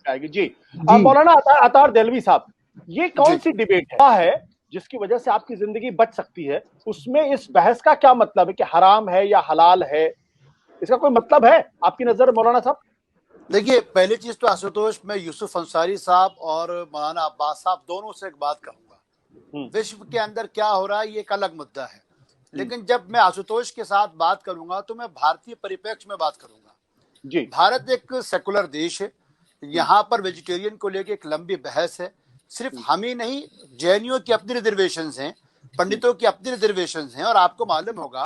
पे आएगी। जी जी मौलाना अतार देलवी साहब, ये कौन जी सी डिबेट है जिसकी वजह से आपकी जिंदगी बच सकती है? उसमें इस बहस का क्या मतलब है कि हराम है या हलाल है? इसका कोई मतलब है आपकी नजर में मौलाना साहब? देखिए, पहली चीज तो आशुतोष, मैं यूसुफ अंसारी साहब और मौलाना अब्बास साहब दोनों से एक बात कहूंगा। हम्म, विश्व के अंदर क्या हो रहा है ये एक अलग मुद्दा है, हम्म, लेकिन जब मैं आशुतोष के साथ बात करूंगा तो मैं भारतीय परिप्रेक्ष्य में बात करूंगा। जी भारत एक सेकुलर देश है। हम्म, यहाँ पर वेजिटेरियन को लेकर एक लंबी बहस है। सिर्फ हम्म, हम ही नहीं, जैनियों की अपनी रिजर्वेशन हैं, हम्म, पंडितों की अपनी रिजर्वेशन हैं। और आपको मालूम होगा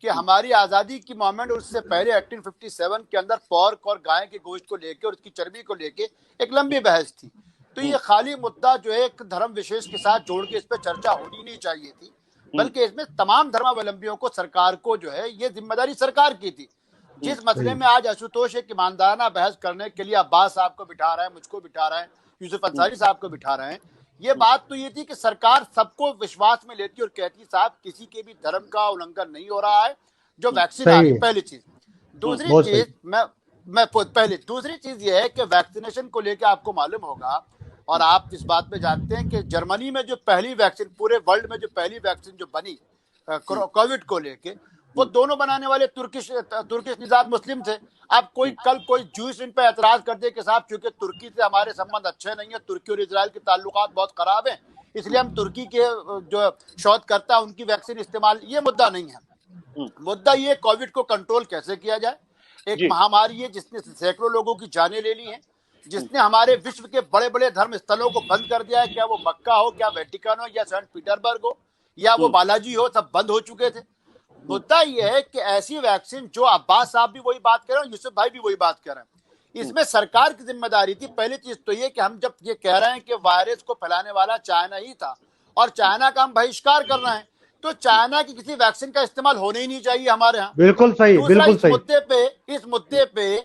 कि हम्म, हमारी आज़ादी की मूवमेंट, उससे पहले 1857 के अंदर पॉर्क और गाय के गोश्त को लेकर और उसकी चर्बी को लेकर एक लंबी बहस थी। तो हम्म, ये खाली मुद्दा जो है एक धर्म विशेष के साथ जोड़ के इस पर चर्चा होनी नहीं चाहिए थी, हम्म, बल्कि इसमें तमाम धर्मावलंबियों को, सरकार को जो है ये जिम्मेदारी सरकार की थी। हम्म, जिस मसले सही। में आज आशुतोष एक ईमानदाराना बहस करने के लिए अब्बास साहब को बिठा रहे हैं, मुझको बिठा रहे हैं, यूसुफ हम्म, अंसारी साहब को बिठा रहे हैं, ये हम्म, बात तो ये थी कि सरकार सबको विश्वास में लेती और कहती साहब किसी के भी धर्म का उल्लंघन नहीं हो रहा है, जो हम्म, वैक्सीन आ सही गई। है, पहली चीज। हम्म, दूसरी बहुत सही। चीज मैं पहले दूसरी चीज ये है कि वैक्सीनेशन को लेकर आपको मालूम होगा और आप इस बात में जानते हैं कि जर्मनी में जो पहली वैक्सीन, पूरे वर्ल्ड में जो पहली वैक्सीन जो बनी हम्म, कोविड को लेके, वो हम्म, दोनों बनाने वाले तुर्किश तुर्किश निजात मुस्लिम थे। अब कोई कल कोई जूस इन पे एतराज कर दे कि साहब चूंकि तुर्की से हमारे संबंध अच्छे नहीं है, तुर्की और इजराइल के ताल्लुकात बहुत खराब हैं, इसलिए हम तुर्की के जो शोधकर्ता उनकी वैक्सीन इस्तेमाल, ये मुद्दा नहीं है। हम्म, मुद्दा ये कोविड को कंट्रोल कैसे किया जाए। एक जी महामारी है जिसने सैकड़ों लोगों की जानें ले ली हैं, हम्म, जिसने हमारे विश्व के बड़े बड़े धर्म स्थलों को बंद कर दिया है, क्या वो मक्का हो, क्या वेटिकन हो, या सेंट पीटरबर्ग हो, या वो हम्म, बालाजी हो, सब बंद हो चुके थे। हम्म, मुद्दा यह है कि ऐसी वैक्सीन, जो अब्बास साहब भी वही बात कर रहे हैं, यूसुफ भाई भी वही बात कर रहे हैं, हम्म, इसमें सरकार की जिम्मेदारी थी। पहली चीज तो ये कि हम जब ये कह रहे हैं कि वायरस को फैलाने वाला चाइना ही था और चाइना का हम बहिष्कार कर रहे हैं, तो चाइना की किसी वैक्सीन का इस्तेमाल होने ही नहीं चाहिए हमारे यहाँ। बिल्कुल सही, दूसरा, बिल्कुल सही। इस मुद्दे पे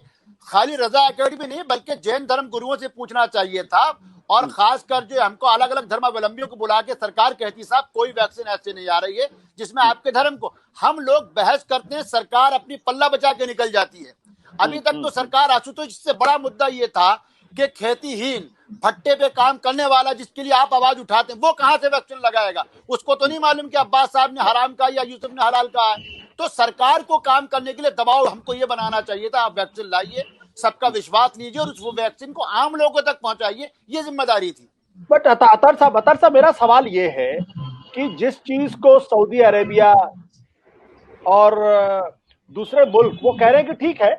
खाली रजा एकेडमी नहीं बल्कि जैन धर्म गुरुओं से पूछना चाहिए था। और हम्म, खासकर जो हमको अलग अलग धर्मावलंबियों को बुला के सरकार कहती साहब कोई वैक्सीन ऐसे नहीं आ रही है जिसमें आपके धर्म को, हम लोग बहस करते हैं, सरकार अपनी पल्ला बचा के निकल जाती है। अभी तक तो सरकार आशुतोष, इससे बड़ा मुद्दा ये था कि खेतीहीन भट्टे पे काम करने वाला जिसके लिए आप आवाज उठाते हैं, वो कहां से वैक्सीन लगाएगा? उसको तो नहीं मालूम कि अब्बास साहब ने हराम कहा या यूसुफ ने हलाल कहा है। तो सरकार को काम करने के लिए दबाव हमको ये बनाना चाहिए था, आप वैक्सीन लाइए, सबका विश्वास लीजिए और उस वैक्सीन को आम लोगों तक पहुंचाइए, ये जिम्मेदारी थी। बट अतर साहब मेरा सवाल ये है कि जिस चीज को सऊदी अरेबिया और दूसरे मुल्क वो कह रहे हैं कि ठीक है,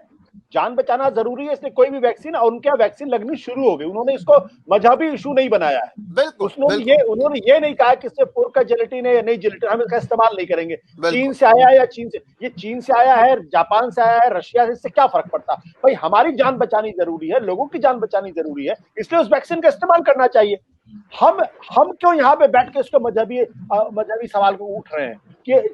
जान बचाना जरूरी है, इसलिए कोई भी वैक्सीन, और उनके यहाँ वैक्सीन लगनी शुरू हो गई, उन्होंने इसको मजहबी इशू नहीं बनाया है। बिल्कुल बिल्कुल उन्होंने ये नहीं कहा कि इससे पोर्क का जिलेटिन है या नहीं जिलेटिन, हम इसका इस्तेमाल नहीं करेंगे। चीन बिल्कुल से आया है या चीन से आया है, जापान से आया है, रशिया से, इससे क्या फर्क पड़ता? भाई हमारी जान बचानी जरूरी है, लोगों की जान बचानी जरूरी है, इसलिए उस वैक्सीन का इस्तेमाल करना चाहिए। हम हम क्यों यहाँ पे बैठ के इसको मजहबी सवाल को उठ रहे हैं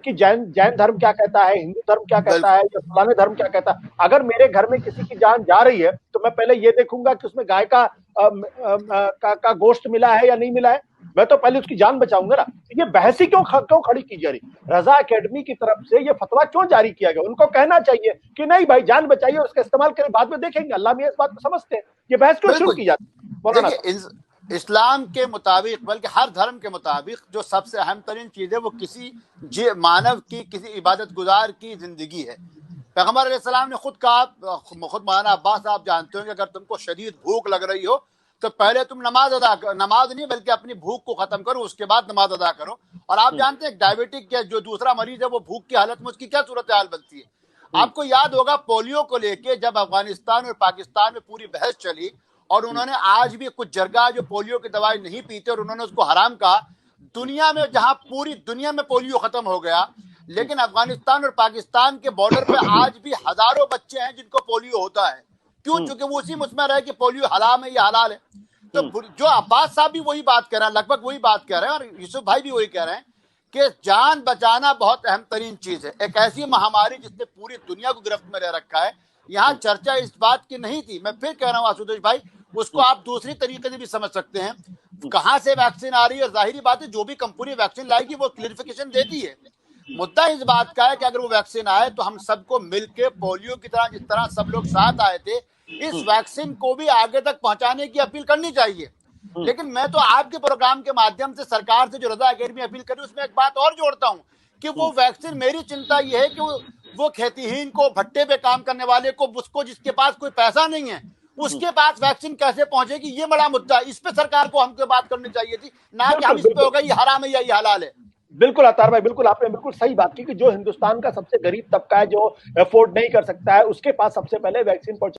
कि जैन जैन धर्म क्या कहता है, हिंदू धर्म क्या कहता है, या फलाने धर्म क्या कहता है? अगर मेरे घर में किसी की जान जा रही है तो मैं पहले ये देखूंगा कि उसमें गाय का गोश्त मिला है या नहीं मिला है। मैं तो पहले उसकी जान बचाऊंगा ना। ये बहस ही क्यों खड़ी की जा रही? रजा एकेडमी की तरफ से ये फतवा क्यों जारी किया गया? उनको कहना चाहिए कि नहीं भाई, जान बचाइए, उसका इस्तेमाल करें, बाद में देखेंगे। अल्लाह मियां इस बात को समझते हैं। ये बहस क्यों शुरू की जाती है मौलाना? देखिए, इस्लाम के मुताबिक, बल्कि हर धर्म के मुताबिक, जो सबसे अहम तरीन चीज है वो किसी मानव की, किसी इबादत गुजार की जिंदगी है। पैगंबर अलैहिस्सलाम ने खुद कहा, खुद मौलाना अब्बास साहब जानते हो कि अगर तुमको शदीद भूख लग रही हो तो पहले तुम नमाज नहीं बल्कि अपनी भूख को खत्म करो, उसके बाद नमाज अदा करो। और आप जानते हैं डायबिटिक के जो दूसरा मरीज है, वो भूख की हालत में उसकी क्या सूरत हाल बनती है। आपको याद होगा पोलियो को लेके जब अफगानिस्तान और पाकिस्तान में पूरी बहस चली और उन्होंने आज भी कुछ जरगा जो पोलियो की दवाई नहीं पीते और उन्होंने उसको हराम कहा, दुनिया में, जहां पूरी दुनिया में पोलियो खत्म हो गया, लेकिन अफगानिस्तान और पाकिस्तान के बॉर्डर पे आज भी हजारों बच्चे हैं जिनको पोलियो होता है। क्यों? चूंकि वो उसी मुझमें रहे कि पोलियो हराम है या हलाल है। तो जो अब्बास साहब भी वही बात कर रहे हैं, लगभग वही बात कर रहे हैं, और यूसुफ भाई भी वही कह रहे हैं कि जान बचाना बहुत अहम तरीन चीज है। एक ऐसी महामारी जिसने पूरी दुनिया को गिरफ्त में रह रखा है, यहाँ चर्चा इस बात की नहीं थी। मैं फिर कह रहा हूँ आशुतोष भाई, उसको आप दूसरी तरीके से भी समझ सकते हैं, कहां से वैक्सीन आ रही है। जाहिर बात है जो भी कंपनी वैक्सीन लाएगी वो क्लियरिफिकेशन देती है। मुद्दा इस बात का है कि अगर वो वैक्सीन आए तो हम सबको मिलके पोलियो की तरह, जिस तरह सब लोग साथ आए थे, इस वैक्सीन को भी आगे तक पहुंचाने की अपील करनी चाहिए। लेकिन मैं तो आपके प्रोग्राम के माध्यम से सरकार से जो रजा अकेडमी अपील करी उसमें एक बात और जोड़ता हूं कि वो वैक्सीन, मेरी चिंता ये है कि वो खेतीहीन को, भट्टे पे काम करने वाले को, उसको जिसके पास कोई पैसा नहीं है उसके पास वैक्सीन कैसे पहुंचेगी, ये बड़ा मुद्दा है। इस पे सरकार को हमको बात करनी चाहिए थी, ना कि हम इस पे हो गई ये हराम है या ये हलाल है। बिल्कुल अतार भाई, बिल्कुल आपने बिल्कुल सही बात की कि जो हिंदुस्तान का सबसे गरीब तबका है, जो अफोर्ड नहीं कर सकता है, उसके पास सबसे पहले वैक्सीन पहुंचा